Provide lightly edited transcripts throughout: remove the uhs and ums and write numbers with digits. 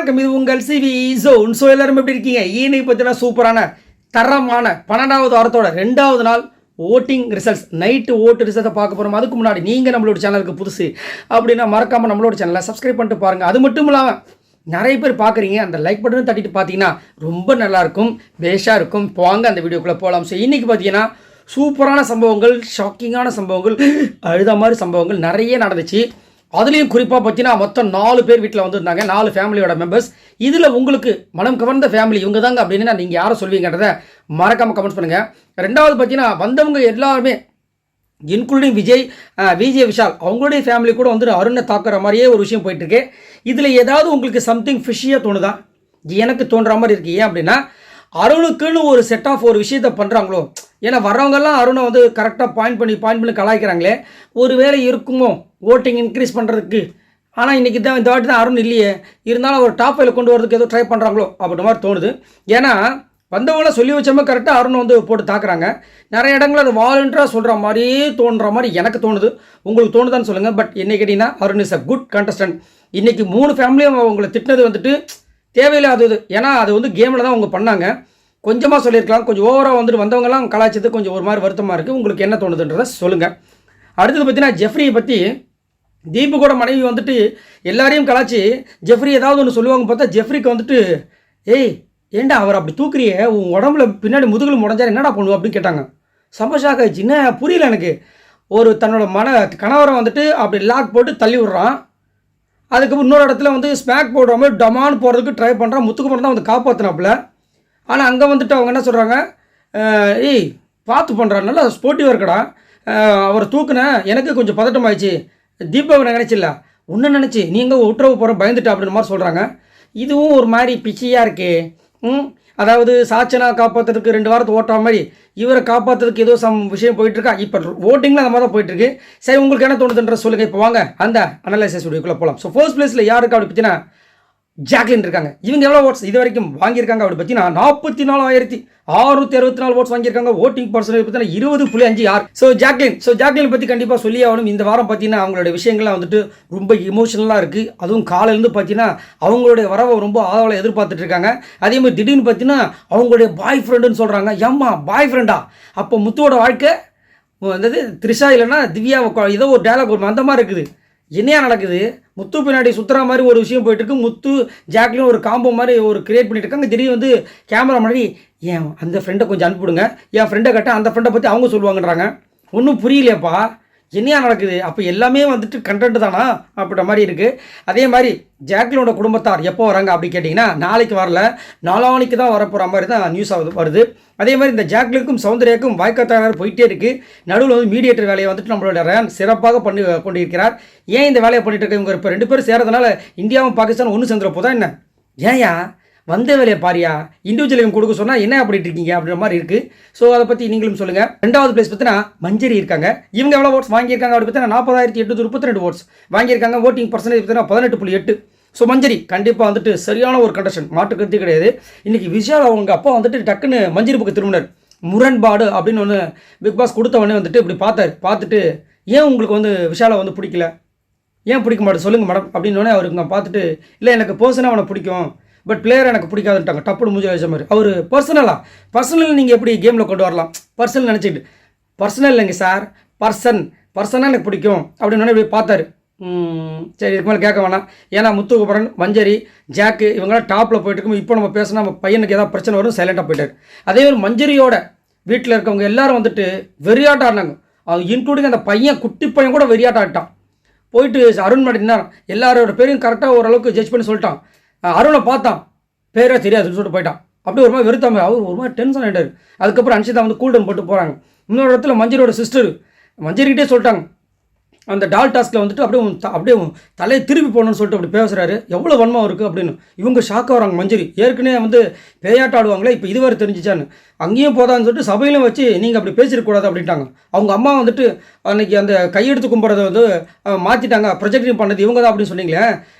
வணக்கம், இது உங்கள் சிவி ஜோன். ஸோ எல்லாரும் எப்படி இருக்கீங்க? இன்னைக்கு பார்த்தீங்கன்னா சூப்பரான தரமான 12வது வாரத்தோட 2வது நாள் ஓட்டிங் ரிசல்ட்ஸ், நைட்டு ஓட்டு ரிசல்ட்டை பார்க்க போகிறோம். அதுக்கு முன்னாடி நீங்கள் நம்மளோட சேனலுக்கு புதுசு அப்படின்னா மறக்காமல் நம்மளோட சேனலை சப்ஸ்கிரைப் பண்ணிட்டு பாருங்கள். அது மட்டும் இல்லாமல் நிறைய பேர் பார்க்குறீங்க, அந்த லைக் பட்டனும் தட்டிட்டு பார்த்தீங்கன்னா ரொம்ப நல்லாயிருக்கும், பேஷாக இருக்கும். வாங்க அந்த வீடியோக்குள்ளே போகலாம். ஸோ இன்றைக்கி பார்த்தீங்கன்னா சூப்பரான சம்பவங்கள், ஷாக்கிங்கான சம்பவங்கள், அழுத மாதிரி சம்பவங்கள் நிறைய நடந்துச்சு. அதுலேயும் குறிப்பாக பார்த்தீங்கன்னா மொத்தம் 4 பேர் வீட்டில் வந்திருந்தாங்க, 4 ஃபேமிலியோட மெம்பர்ஸ். இதில் உங்களுக்கு மனம் கவர்ந்த ஃபேமிலி இவங்க தாங்க அப்படின்னு நீங்கள் யாரை சொல்வீங்கன்றதை மறக்காமல் கமெண்ட்ஸ் பண்ணுங்கள். ரெண்டாவது பார்த்தீங்கன்னா வந்தவங்க எல்லாருமே இன்க்ளூடிங் விஜய் விஷால் அவங்களுடைய ஃபேமிலி கூட வந்துட்டு அருணை தாக்குற மாதிரியே ஒரு விஷயம் போயிட்டுருக்கு. இதில் ஏதாவது உங்களுக்கு சம்திங் ஃபிஷியாக தோணுதா? எனக்கு தோன்ற மாதிரி இருக்குது. ஏன் அப்படின்னா அருணுக்குன்னு ஒரு செட் ஆஃப் ஒரு விஷயத்தை பண்ணுறாங்களோ, ஏன்னா வர்றவங்கெல்லாம் அருணை வந்து கரெக்டாக பாயிண்ட் பண்ணி கலாய்க்கிறாங்களே, ஒரு வேளை இருக்குமோ ஓட்டிங் இன்க்ரீஸ் பண்ணுறதுக்கு. ஆனால் இன்றைக்கி தான் இந்த வாட்டி தான் அருண் இல்லையே, இருந்தாலும் ஒரு டாப் ஃபைவ்ல கொண்டு வரதுக்கு ஏதோ ட்ரை பண்ணுறாங்களோ அப்படின்ற மாதிரி தோணுது. ஏன்னா வந்தவங்களாம் சொல்லி வச்ச மாதிரி கரெக்டாக அருண் வந்து போட்டு தாக்குறாங்க. நிறைய இடங்கள் அது வாலண்டராக சொல்கிற மாதிரியே தோன்ற மாதிரி எனக்கு தோணுது. உங்களுக்கு தோணுதான்னு சொல்லுங்கள். பட் என்ன கேட்டிங்கன்னா Arun is a good contestant. இன்றைக்கி 3 ஃபேமிலியும் அவங்களை திட்டினது வந்துட்டு தேவையில்லாதது. ஏன்னா அது வந்து கேமில் தான் அவங்க பண்ணாங்க. கொஞ்சமாக சொல்லியிருக்கலாம், கொஞ்சம் ஓவராக வந்துட்டு வந்தவங்கலாம் கலாய்ச்சது கொஞ்சம் ஒரு மாதிரி வருத்தமாக இருக்குது. உங்களுக்கு என்ன தோணுதுன்றதை சொல்லுங்கள். அடுத்தது பார்த்தீங்கன்னா ஜெஃப்ரியை பற்றி தீபுக்கோட மனைவி வந்துட்டு எல்லாரையும் கலாய்ச்சி ஜெஃப்ரி ஏதாவது ஒன்று சொல்லுவாங்க பார்த்தா ஜெஃப்ரிக்கு வந்துட்டு ஏய் ஏண்டா அவர் அப்படி தூக்குறியே, உன் உடம்புல பின்னாடி முதுகில் முடஞ்சார் என்னடா பண்ணுவோம் அப்படின்னு கேட்டாங்க. சம்பஷாக் ஆயிடுச்சு. என்ன புரியல எனக்கு. ஒரு தன்னோட கணவரை வந்துட்டு அப்படி லாக் போட்டு தள்ளி விட்றான். அதுக்கப்புறம் இன்னொரு இடத்துல வந்து ஸ்மாக் போடுற மாதிரி டமான்னு போகிறதுக்கு ட்ரை பண்ணுறான். முத்துக்குமரன் தான் வந்து காப்பாற்றினாப்புல. ஆனால் அங்கே வந்துட்டு அவங்க என்ன சொல்கிறாங்க, ஏய் பார்த்து பண்ணுறான், நல்லா ஸ்போர்ட்டிவாக இருக்கடா, அவரை தூக்குனேன், எனக்கு கொஞ்சம் பதட்டம் ஆயிடுச்சு, தீபாவை நினச்சில்ல ஒன்று நினச்சி நீங்கள் உத்தரவு போகிற பயந்துட்டா அப்படின்ற மாதிரி சொல்கிறாங்க. இதுவும் ஒரு மாதிரி பிச்சியாக இருக்கே. அதாவது சாச்சனா காப்பாற்றுறதுக்கு 2 வாரத்தை ஓட்டுற மாதிரி இவரை காப்பாற்றுறதுக்கு ஏதோ விஷயம் போயிட்டுருக்கா. இப்போ ஓட்டிங்கில் அந்த மாதிரி தான் போயிட்டுருக்கு. சரி, உங்களுக்கு என்ன தோணுதுன்ற சொல்லுங்கள். இப்போ வாங்க அந்த அனலைசிஸ் வீடியோக்குள்ளே போகலாம். ஸோ ஃபர்ஸ்ட் பிளேஸில் யாருக்கு அப்படி பார்த்தீங்கன்னா ஜாக்லின் இருக்காங்க. இவங்க எவ்வளோ ஓட்ஸ் இது வரைக்கும் வாங்கியிருக்காங்க அப்படி பார்த்தீங்கன்னா 44,664 ஓட்ஸ் வாங்கியிருக்காங்க. ஓட்டிங் பர்சன்டேஜ் பார்த்தீங்கன்னா 20.56. ஸோ ஜாக்லின் பற்றி கண்டிப்பாக சொல்லி ஆகணும். இந்த வாரம் பார்த்தீங்கன்னா அவங்களோட விஷயங்கள்லாம் வந்துட்டு ரொம்ப இமோஷனலாக இருக்குது. அதுவும் காலையிலேருந்து பார்த்தீங்கன்னா அவங்களுடைய வரவை ரொம்ப ஆதரவில் எதிர்பார்த்துட்டு இருக்காங்க. அதே மாதிரி திடீர்னு பார்த்தீங்கன்னா அவங்களுடைய பாய் ஃப்ரெண்டுன்னு சொல்கிறாங்க. ஏம்மா பாய் ஃப்ரெண்டா? அப்போ முத்துவோட வாழ்க்கை அதாவது த்ரிஷா இல்லைன்னா திவ்யா ஏதோ ஒரு டயலாக் ஒரு அந்த மாதிரி இருக்குது. என்னையா நடக்குது? முத்து பின்னாடி சுற்றுற மாதிரி ஒரு விஷயம் போயிட்டுருக்கு. முத்து ஜாக்லியும் ஒரு காம்போ மாதிரி ஒரு கிரியேட் பண்ணிட்டு இருக்காங்க. திடீர்னு வந்து கேமரா முன்னாடி ஏன் அந்த ஃப்ரெண்டை கொஞ்சம் அனுப்பிவிடுங்க, என் ஃப்ரெண்டை கட்ட அந்த ஃப்ரெண்டை பற்றி அவங்க சொல்லுவாங்கன்றாங்க. ஒன்றும் புரியலையாப்பா, என்னையா நடக்குது? அப்போ எல்லாமே வந்துட்டு கண்டென்ட் தானா அப்படின்ற மாதிரி இருக்குது. அதே மாதிரி ஜாக்லினோட குடும்பத்தார் எப்போ வராங்க அப்படி கேட்டிங்கன்னா நாளைக்கு வரல, நாளானிக்கு தான் வரப்போகிற மாதிரி தான் நியூஸ் வருது. அதே மாதிரி இந்த ஜாக்லினுக்கும் சௌந்தர்யாவுக்கும் வாய்க்காத்தாளர் போயிட்டே இருக்குது. நடுவில் வந்து மீடியேட்டர் வேலையை வந்துட்டு நம்மளோட ரயான் சிறப்பாக பண்ணி கொண்டிருக்கிறார். ஏன் இந்த வேலையை பண்ணிட்டு இருக்க? இவங்க இப்போ 2 பேரும் சேரதுனால இந்தியாவும் பாகிஸ்தானும் ஒன்று சேர்ந்துட போதா என்ன? ஏன்யா வந்த வேலையை பாரியா, இண்டிவிஜுவல் இவங்க கொடுக்க சொன்னால் என்ன அப்படிட்டு இருக்கீங்க அப்படின்ற மாதிரி இருக்குது. ஸோ அதை பற்றி நீங்களும் சொல்லுங்கள். 2வது பிளேஸ் பார்த்தீங்கன்னா மஞ்சரி இருக்காங்க. இவங்க எவ்வளோ ஓட்ஸ் வாங்கியிருக்காங்க அப்படி பார்த்தீங்கன்னா 40,832 ஓட்ஸ் வாங்கியிருக்காங்க. ஓட்டிங் பர்சன்டேஜ் பார்த்தீங்கன்னா 18.8. ஸோ மஞ்சரி கண்டிப்பாக வந்துட்டு சரியான ஒரு கண்டஸ்டன், மாற்று கருத்து கிடையாது. இன்றைக்கி விஷால் அவங்க அப்பா வந்துட்டு டக்குன்னு மஞ்சரி பக்கம் திரும்பினார். முரண்பாடு அப்படின்னு ஒன்று பிக் பாஸ் கொடுத்தவொடனே வந்துட்டு இப்படி பார்த்துட்டு ஏன் உங்களுக்கு வந்து விஷாலை வந்து பிடிக்கல, ஏன் பிடிக்க மாட்டேன் சொல்லுங்கள் மேடம் அப்படின்னோடனே அவருக்கு நான் பார்த்துட்டு இல்லை எனக்கு பர்சனாக அவனை பிடிக்கும், பட் பிளேயர் எனக்கு பிடிக்காதுட்டாங்க. டப்புனு மூஞ்சி வச்ச மாதிரி. அவர் பர்சனல் நீங்கள் எப்படி கேமில் கொண்டு வரலாம்? பர்சனல் நினச்சிக்கிட்டு பர்சனல் இல்லைங்க சார், பர்சனாக எனக்கு பிடிக்கும் அப்படின்னு இப்படி பார்த்தாரு. சரி, இதுக்கு மேலே கேட்க வேணாம். ஏன்னா முத்துக்குமரன், மஞ்சரி, ஜாக்கு இவங்களாம் டாப்பில் போயிட்டு இருக்கும். இப்போ நம்ம பேசினா நம்ம பையனுக்கு ஏதாவது பிரச்சனை வரும், சைலண்டாக போயிட்டார். அதே மாதிரி மஞ்சரியோட வீட்டில் இருக்கவங்க எல்லாரும் வந்துட்டு வெறியாட்டம் ஆடினாங்க. அவங்க இன்க்ளூடிங் அந்த பையன், குட்டி பையன் கூட வெறியாட்டம் ஆடிட்டான். போயிட்டு அருண் மாட்டினா எல்லாரோட பேரையும் கரெக்டாக ஓரளவுக்கு ஜட்ஜ் பண்ணி சொல்லிட்டான். அருணை பார்த்தான், பேரே தெரியாதுன்னு சொல்லிட்டு போயிட்டான். அப்படியே ஒரு மாதிரி வெறுத்தாம அவர் ஒரு மாதிரி டென்ஷன் ஆகிட்டார். அதுக்கப்புறம் அன்ஷிதா வந்து கூல்டன் போட்டு போகிறாங்க. இன்னொரு இடத்துல மஞ்சரியோட சிஸ்டர் மஞ்சரிக்கிட்டே சொல்லிட்டாங்க, அந்த டால் டாஸ்கில் வந்துட்டு அப்படியே தலையை திருப்பி போகணுன்னு சொல்லிட்டு அப்படி பேசுகிறாரு. எவ்வளோ வன்மம் இருக்குது அப்படின்னு இவங்க ஷாக்காக வராங்க. மஞ்சரி ஏற்கனவே வந்து பேயாட்டம் ஆடுவாங்களே, இப்போ இதுவரை தெரிஞ்சிச்சான்னு. அங்கேயும் போதான்னு சொல்லிட்டு சபையிலும் வச்சு நீங்கள் அப்படி பேசிடக்கூடாது அப்படின்ட்டாங்க. அவங்க அம்மா வந்துட்டு அன்றைக்கி அந்த கையெடுத்து கும்பிட்றதை வந்து மாற்றிட்டாங்க, ப்ரொஜெக்டிங் பண்ணது இவங்க தான் அப்படின்னு சொன்னீங்களே,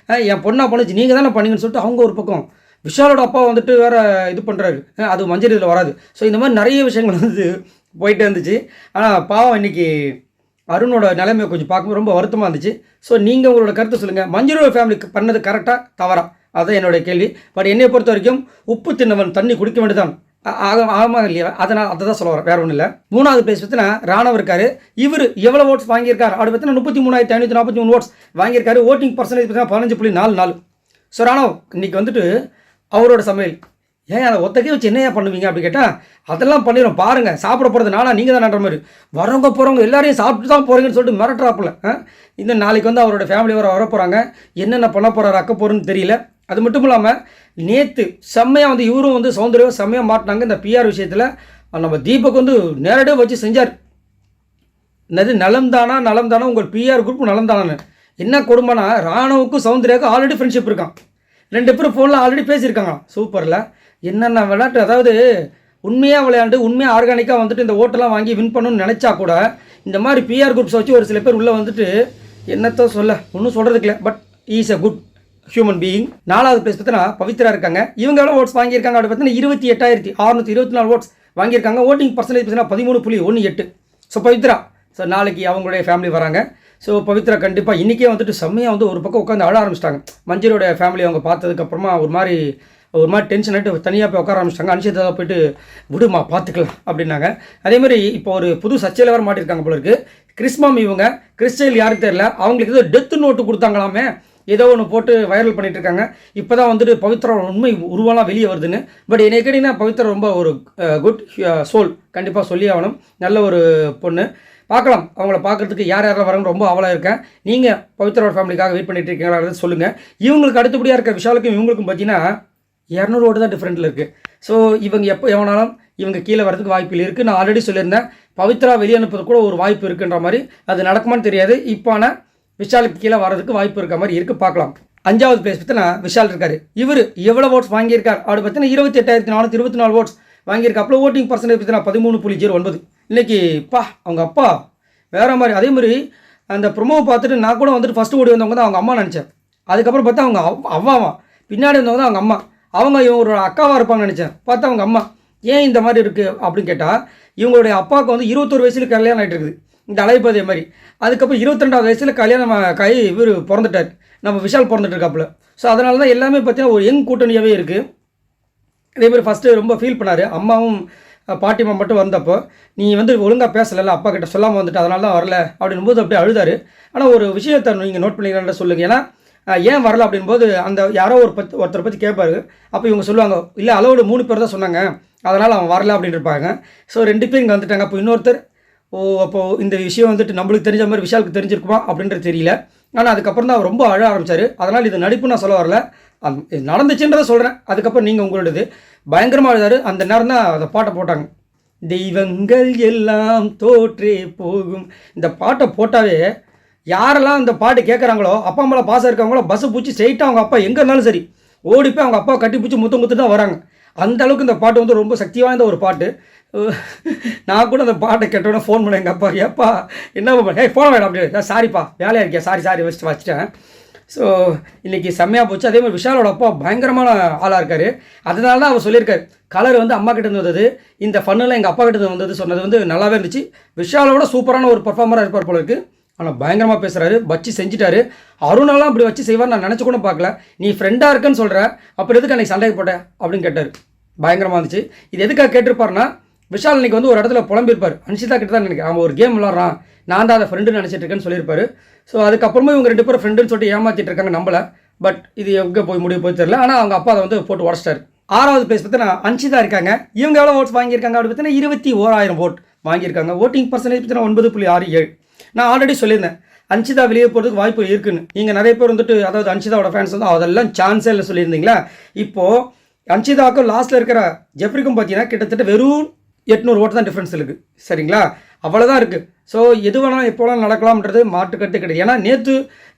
என் பொண்ணா பண்ணுச்சு நீங்கள் தானே பண்ணீங்கன்னு சொல்லிட்டு அவங்க ஒரு பக்கம். விஷாலோட அப்பா வந்துட்டு வேறு இது பண்ணுறாரு, அது மஞ்சரி இதில் வராது. ஸோ இந்த மாதிரி நிறைய விஷயங்கள் வந்து போயிட்டே இருந்துச்சு. ஆனால் பாவம் இன்றைக்கி அருணோட நிலைமையை கொஞ்சம் பார்க்கும்போது ரொம்ப வருத்தமாக இருந்துச்சு. ஸோ நீங்கள் உங்களோட கருத்தை சொல்லுங்கள். மஞ்சளோட ஃபேமிலிக்கு பண்ணது கரெக்டாக தவறா அதுதான் என்னுடைய கேள்வி. பட் என்னை பொறுத்த வரைக்கும் உப்பு தின்னவன் தண்ணி குடிக்க வேண்டியதான். ஆமாம் இல்லையா? அதனால் அதை தான் சொல்ல வரேன், வேறு ஒன்றும் இல்லை. 3வது பிளேஸ் பார்த்தீங்கன்னா ராணவ் இருக்கார். இவர் எவ்வளோ ஓட்ஸ் வாங்கியிருக்கார் அப்படி பார்த்தீங்கன்னா 33,543 ஓட்ஸ் வாங்கியிருக்காரு. ஓட்டிங் பர்சன்டேஜ் பார்த்தீங்கன்னா 15.44. ஸோ ராணவ் இன்னைக்கு வந்துட்டு அவரோட சமையல் ஏன் அதை ஒத்தக்கே வச்சு என்னையா பண்ணுவீங்க அப்படி கேட்டால் அதெல்லாம் பண்ணிடும் பாருங்கள், சாப்பிட போகிறது நானா நீங்கள் தான் நன்ற மாதிரி வரவங்க போகிறவங்க எல்லாரையும் சாப்பிட்டு தான் போகிறீங்கன்னு சொல்லிட்டு மிரட்டுறாப்புல. இந்த நாளைக்கு வந்து அவரோட ஃபேமிலி வர போகிறாங்க, என்னென்ன பண்ண போகிறாரு அக்க போகிறேன்னு தெரியல. அது மட்டும் இல்லாமல் நேற்று செம்மையாக வந்து இவரும் வந்து சௌந்தர்யம் செம்மையாக மாட்டினாங்க இந்த பிஆர் விஷயத்தில். நம்ம தீபக் வந்து நேரடியாக வச்சு செஞ்சார். என்னது நலம் தானா உங்கள் பிஆர் குரூப் நலம் தானு. என்ன கொடுமைனா ராணுவுக்கும் சௌந்தர்யாவுக்கும் ஆல்ரெடி ஃப்ரெண்ட்ஷிப் இருக்கான். 2 பேரும் ஃபோனில் ஆல்ரெடி பேசியிருக்காங்க. சூப்பரில் என்னென்ன விளையாட்டு, அதாவது உண்மையாக விளையாண்டு உண்மையாக ஆர்கானிக்காக வந்துட்டு இந்த ஓட்டெல்லாம் வாங்கி வின் பண்ணணும்னு நினச்சா கூட இந்த மாதிரி பிஆர் குரூப்ஸை வச்சு ஒரு சில பேர் உள்ளே வந்துட்டு என்னத்த சொல்ல ஒன்றும் சொல்கிறதுக்கு இல்லை. But is a good human being. 4வது பிளேஸ் பார்த்தீங்கன்னா பவித்ரா இருக்காங்க. இவங்க எவ்வளோ ஓட்ஸ் வாங்கியிருக்காங்க அப்படி பார்த்தீங்கன்னா 28,624 ஓட்ஸ் வாங்கியிருக்காங்க. ஓட்டிங் பர்சன்டேஜ் பார்த்தீங்கன்னா 13.18. ஸோ பவித்ரா ஸோ நாளைக்கு அவங்களுடைய ஃபேமிலி வராங்க. ஸோ பவித்ரா கண்டிப்பாக இன்றைக்கே வந்துட்டு செம்மையாக வந்து ஒரு பக்கம் உட்காந்து அழ ஆரம்பிச்சிட்டாங்க. மஞ்சளோட ஃபேமிலி அவங்க பார்த்ததுக்கப்புறமா ஒரு மாதிரி டென்ஷன் ஆகிட்டு தனியாக போய் உட்கார ஆரம்பிச்சிட்டாங்க. அனுஷிதா போய்ட்டு விடுமா பார்த்துக்கலாம் அப்படின்னாங்க. அதேமாதிரி இப்போ ஒரு புது சர்ச்சையில் வர மாட்டிருக்காங்க போல இருக்குது. கிறிஸ்மாம் இவங்க கிறிஸ்டைல் யாரும் தெரியல, அவங்களுக்கு ஏதோ டெத்து நோட்டு கொடுத்தாங்களாமே, ஏதோ ஒன்று போட்டு வைரல் பண்ணிட்டு இருக்காங்க. இப்போ தான் வந்துட்டு பவித்ரா உண்மை உருவெல்லாம் வெளியே வருதுன்னு. பட் என்னை கேட்டிங்கன்னா பவித்ரா ரொம்ப ஒரு குட் சோல், கண்டிப்பாக சொல்லி ஆகணும். நல்ல ஒரு பொண்ணு. பார்க்கலாம் அவங்கள பார்க்குறதுக்கு யார் யாரெல்லாம் வராங்க ரொம்ப ஆவலாக இருக்கேன். நீங்கள் பவித்ராவோட ஃபேமிலிக்காக வெயிட் பண்ணிட்டு இருக்கீங்களா சொல்லுங்கள். இவங்களுக்கு அடுத்தபடியாக இருக்க விஷாலுக்கும் இவங்களுக்கும் பார்த்தீங்கன்னா 200 ஓட்டு தான் டிஃப்ரெண்ட்டில் இருக்குது. ஸோ இவங்க எப்போ எவனாலும் இவங்க கீழே வரதுக்கு வாய்ப்பு இருக்குது. நான் ஆல்ரெடி சொல்லியிருந்தேன் பவித்ரா வெளியே அனுப்புறது கூட ஒரு வாய்ப்பு இருக்குன்ற மாதிரி. அது நடக்குமான்னு தெரியாது. இப்போ விஷாலுக்கு கீழே வரதுக்கு வாய்ப்பு இருக்க மாதிரி இருக்குது, பார்க்கலாம். 5வது பிளேஸ் பார்த்தீங்கன்னா விஷால் இருக்கார். இவர் எவ்வளோ ஓட்ஸ் வாங்கியிருக்கார் அப்படி பார்த்தீங்கன்னா 28,424 ஓட்ஸ் வாங்கியிருக்காப்புல. ஓட்டிங் பர்சன்டேஜ் பார்த்தீங்கன்னா 13.09. இன்றைக்கி அவங்க அப்பா வேறு மாதிரி. அதே மாதிரி அந்த ப்ரொமோவை பார்த்துட்டு நான் கூட வந்துட்டு ஃபஸ்ட்டு ஓடி வந்தவங்க தான் அவங்க அம்மா நினச்சேன். அதுக்கப்புறம் பார்த்தா அவங்க அவ்வாவா பின்னாடி வந்தவங்க தான் அவங்க அம்மா. அவங்க இவங்களோட அக்காவாக இருப்பாங்கன்னு நினச்சேன். பார்த்தா அவங்க அம்மா. ஏன் இந்த மாதிரி இருக்குது அப்படின்னு கேட்டால் இவங்களுடைய அப்பாவுக்கு வந்து 21 வயசில் கல்யாணம் ஆகிட்டு இருக்குது, இந்த அலைப்பதே மாதிரி. அதுக்கப்புறம் 22வது வயசில் கல்யாணம் இவர் பிறந்துட்டார், நம்ம விஷால் பிறந்துட்டு இருக்காப்புல. ஸோ அதனால தான் எல்லாமே பார்த்தீங்கன்னா ஒரு யங் கூட்டணியாகவே இருக்குது. இதேமாதிரி ஃபஸ்ட்டு ரொம்ப ஃபீல் பண்ணார். அம்மாவும் பாட்டிமா மட்டும் வந்தப்போ நீ வந்து ஒழுங்காக பேசலை, அப்பா கிட்ட சொல்லாமல் வந்துட்டு அதனால தான் வரல அப்படின்போது அப்படியே அழுதார். ஆனால் ஒரு விஷயத்தை நீங்கள் நோட் பண்ணிக்கிறேன் சொல்லுங்கள். ஏன்னா ஏன் வரல அப்படின்போது அந்த யாரோ ஒருத்தரை பற்றி கேட்பாரு. அப்போ இவங்க சொல்லுவாங்க இல்லை அளவோட 3 பேர் தான் சொன்னாங்க, அதனால் அவன் வரல அப்படின்னு இருப்பாங்க. ஸோ 2 பேர் இங்கே வந்துட்டாங்க. அப்போ இன்னொருத்தர் அப்போது இந்த விஷயம் வந்துட்டு நம்மளுக்கு தெரிஞ்ச மாதிரி விஷாலுக்கு தெரிஞ்சிருக்குமா அப்படின்றது தெரியல. ஆனால் அதுக்கப்புறம் தான் அவர் ரொம்ப அழ ஆரம்பித்தார். அதனால் இது நடிப்பு நான் சொல்ல வரல, நடந்துச்சுன்றதை சொல்கிறேன். அதுக்கப்புறம் நீங்கள் உங்களோடது பயங்கரமாக எழுதாரு. அந்த நேரம் தான் அந்த பாட்டை போட்டாங்க. தெய்வங்கள் எல்லாம் தோற்றே போகும். இந்த பாட்டை போட்டாவே யாரெல்லாம் இந்த பாட்டு கேட்குறாங்களோ அப்பா அம்மாவில் பாசம் இருக்காங்களோ பஸ்ஸு பூச்சி ஸ்ட்ரெயிட்டாக அவங்க அப்பா எங்கே இருந்தாலும் சரி ஓடி போய் அவங்க அப்பாவை கட்டி பிடிச்சி முத்து தான் வராங்க. அந்த அளவுக்கு இந்த பாட்டு வந்து ரொம்ப சக்தி வாய்ந்த ஒரு பாட்டு. நான் கூட அந்த பாட்டை கேட்டோன்னே ஃபோன் பண்ணேன் எங்கள் அப்பா. ஏப்பா என்ன ஃபோன் வேணும் அப்படி, சாரிப்பா வேலையாக இருக்கேன், சாரி வச்சுட்டேன். ஸோ இன்றைக்கி செம்மையாக போச்சு. அதே மாதிரி விஷாலோட அப்பா பயங்கரமான ஆளாக இருக்கார். அதனால தான் அவர் சொல்லியிருக்காரு கலர் வந்து அம்மா கிட்டேருந்து வந்தது, இந்த ஃபன்னெல்லாம் எங்கள் அப்பா கிட்டேருந்து வந்தது சொன்னது வந்து நல்லாவே இருந்துச்சு. விஷாலோட சூப்பரான ஒரு பர்ஃபார்மராக இருப்பார் போல இருக்குது. ஆனால் பயங்கரமாக பேசுகிறாரு, வச்சு செஞ்சுட்டாரு. அருணெல்லாம் அப்படி வச்சு செய்வார் நான் நினச்சி கூட பார்க்கல. நீ ஃப்ரெண்டாக இருக்குன்னு சொல்கிற, அப்புறம் எதுக்கு அன்றைக்கி சண்டைக்கு போட்டேன் அப்படின்னு கேட்டார். பயங்கரமாக இருந்துச்சு. இது எதுக்காக கேட்டிருப்பாருன்னா விஷால் இன்றைக்கி வந்து ஒரு இடத்துல புலம்பிருப்பார். அன்ஷிதா கிட்ட தான் நினைக்கிறேன், அவன் ஒரு கேம் விளாட்றான், நான் தான் அதை ஃப்ரெண்டுன்னு நினச்சிட்டு இருக்கேன்னு சொல்லியிருப்பாரு. ஸோ அதுக்கப்புறமா இவங்க 2 பேரும் ஃப்ரெண்டுன்னு சொல்லிட்டு ஏமாற்றிட்டு இருக்காங்க நம்மள. பட் இது எங்கே போய் போய் தெரியல. ஆனால் அவங்க அப்பா அதை வந்து போட்டு உடச்சிட்டாரு. 6வது பிளேஸ் பார்த்தீங்கன்னா அன்ஷிதா இருக்காங்க. இவங்க எவ்வளோ ஓட்ஸ் வாங்கியிருக்காங்க அப்படி பார்த்தீங்கன்னா 21,000 ஓட் வாங்கியிருக்காங்க. ஓட்டிங் பர்சன்டேஜ் பார்த்தீங்கன்னா 9.67. நான் ஆல்ரெடி சொல்லியிருந்தேன் அன்ஷிதா வெளியே போகிறதுக்கு வாய்ப்பு இருக்குன்னு. நீங்கள் நிறைய பேர் வந்துட்டு அதாவது அன்ஷிதாவோட ஃபேன்ஸ் வந்து அதெல்லாம் சான்ஸே இல்லை சொல்லியிருந்தீங்களா. இப்போது அன்ஷிதாவுக்கும் லாஸ்ட்டில் இருக்கிற ஜெஃப்ரிக்கும் பார்த்தீங்கன்னா கிட்டத்தட்ட வெறும் 800 ஓட்டு தான் டிஃப்ரென்ஸ் இருக்குது. சரிங்களா, அவ்வளோதான் இருக்குது. ஸோ எது வேணாலும் எப்போ வேணாலும் நடக்கலாம்ன்றது மாற்று கருத்து கிடையாது. ஏன்னா நேற்று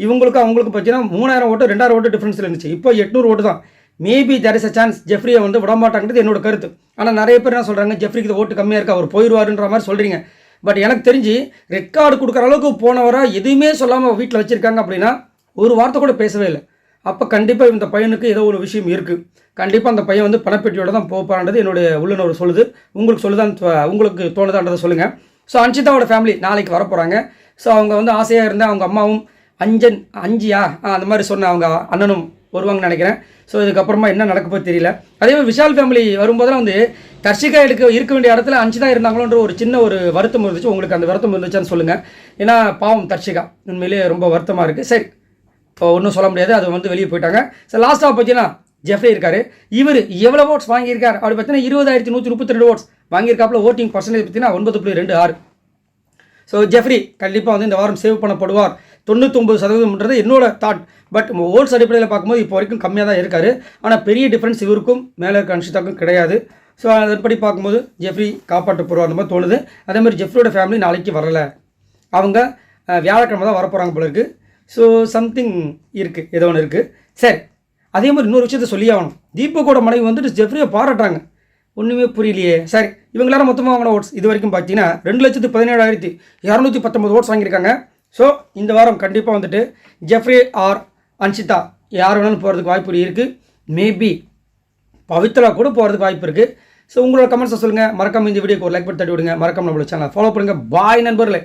இவங்களுக்கு அவங்களுக்கு பார்த்தீங்கன்னா 3000 ஓட்டு 2000 ஓட்டு டிஃப்ரென்ஸில் இருந்துச்சு. இப்போ 800 ஓட்டு தான். Maybe there is a chance ஜெஃப்ரியை வந்து விடமாட்டாங்கிறது என்னோட கருத்து. ஆனால் நிறைய பேர் என்ன சொல்கிறாங்க, ஜெஃப்ரிக்கு இது ஓட்டு கம்மியாக இருக்குது, அவர் போயிடுவாருன்ற மாதிரி சொல்கிறீங்க. பட் எனக்கு தெரிஞ்சு ரெட் கார்டு கொடுக்குற அளவுக்கு போனவராக எதுவுமே சொல்லாமல் வீட்டில் வச்சுருக்காங்க அப்படின்னா ஒரு வார்த்தை கூட பேசவே இல்லை. அப்போ கண்டிப்பாக இந்த பையனுக்கு ஏதோ ஒரு விஷயம் இருக்குது. கண்டிப்பாக அந்த பையன் வந்து பணப்பெட்டியோட தான் போப்பான்றது என்னுடைய உள்ளுணர்வு சொல்லுது. உங்களுக்கு உங்களுக்கு தோணுதான்றதை சொல்லுங்கள். ஸோ அன்ஷிதாவோட ஃபேமிலி நாளைக்கு வர போகிறாங்க. ஸோ அவங்க வந்து ஆசையாக இருந்தால் அவங்க அம்மாவும் அஞ்சியா அந்த மாதிரி சொன்ன அவங்க அண்ணனும் வருவாங்கன்னு நினைக்கிறேன். ஸோ இதுக்கப்புறமா என்ன நடக்க போது தெரியல. அதே மாதிரி விஷால் ஃபேமிலி வரும்போதெல்லாம் வந்து தர்ஷிகா இருக்க வேண்டிய இடத்துல அன்ஷிதா இருந்தாங்களோன்ற ஒரு சின்ன ஒரு வருத்தம் இருந்துச்சு. உங்களுக்கு அந்த வருத்தம் இருந்துச்சான்னு சொல்லுங்கள். ஏன்னா பாவம் தர்ஷிகா உண்மையிலேயே ரொம்ப வருத்தமாக இருக்குது. சரி, இப்போ ஒன்றும் சொல்ல முடியாது, அது வந்து வெளியே போயிட்டாங்க. ஸோ லாஸ்ட்டாக பார்த்தீங்கன்னா ஜெஃப்ரி இருக்கார். இவர் எவ்வளோ ஓட்ஸ் வாங்கியிருக்கார் அப்படி பார்த்தீங்கன்னா 20,132 ஓட்ஸ் வாங்கியிருக்காப்புல. ஓட்டிங் பர்சன்டேஜ் பார்த்தீங்கன்னா 9.26. ஸோ ஜெஃப்ரி கண்டிப்பாக வந்து இந்த வாரம் சேவ் பண்ணப்படுவார் 99% என்னோட தாட். பட் ஓட்ஸ் அடிப்படையில் பார்க்கும்போது இப்போ வரைக்கும் கம்மியாக தான் இருக்கார். ஆனால் பெரிய டிஃப்ரென்ஸ் இவருக்கும் மேலே இருக்க அன்ஷிதாக்கும் கிடையாது. ஸோ அதன்படி பார்க்கும்போது ஜெஃப்ரி காப்பாற்றப்படுவார் அந்த மாதிரி தோணுது. அதேமாதிரி ஜெஃப்ரியோட ஃபேமிலி நாளைக்கு வரலை, அவங்க வியாழக்கிழமை தான் வரப்போகிறாங்க போல இருக்குது. ஸோ சம்திங் இருக்குது, ஏதோ ஒன்று இருக்குது. சரி, அதே மாதிரி இன்னொரு விஷயத்த சொல்லி ஆகணும். தீபக்கோட மனைவி வந்துட்டு ஜெஃப்ரியை பாராட்டுறாங்க. ஒன்றுமே புரியலையே. சரி, இவங்களால மொத்தமாக வாங்கின ஓட்ஸ் இது வரைக்கும் பார்த்தீங்கன்னா 2,17,219 ஓட்ஸ் வாங்கியிருக்காங்க. ஸோ இந்த வாரம் கண்டிப்பாக வந்துட்டு ஜெஃப்ரி ஆர் அன்ஷிதா யார் வேணாலும் போகிறதுக்கு வாய்ப்பு இருக்குது. மேபி பவித்ரா கூட போகிறதுக்கு வாய்ப்பு இருக்குது. ஸோ உங்களோட கமெண்ட்ஸை சொல்லுங்கள். மறக்காம இந்த வீடியோக்கு ஒரு லைக் பண்ணி தட்டி விடுங்க. மறக்காம நம்மளோட சேனலை ஃபாலோ பண்ணுங்கள். பாய் நண்பர்களே.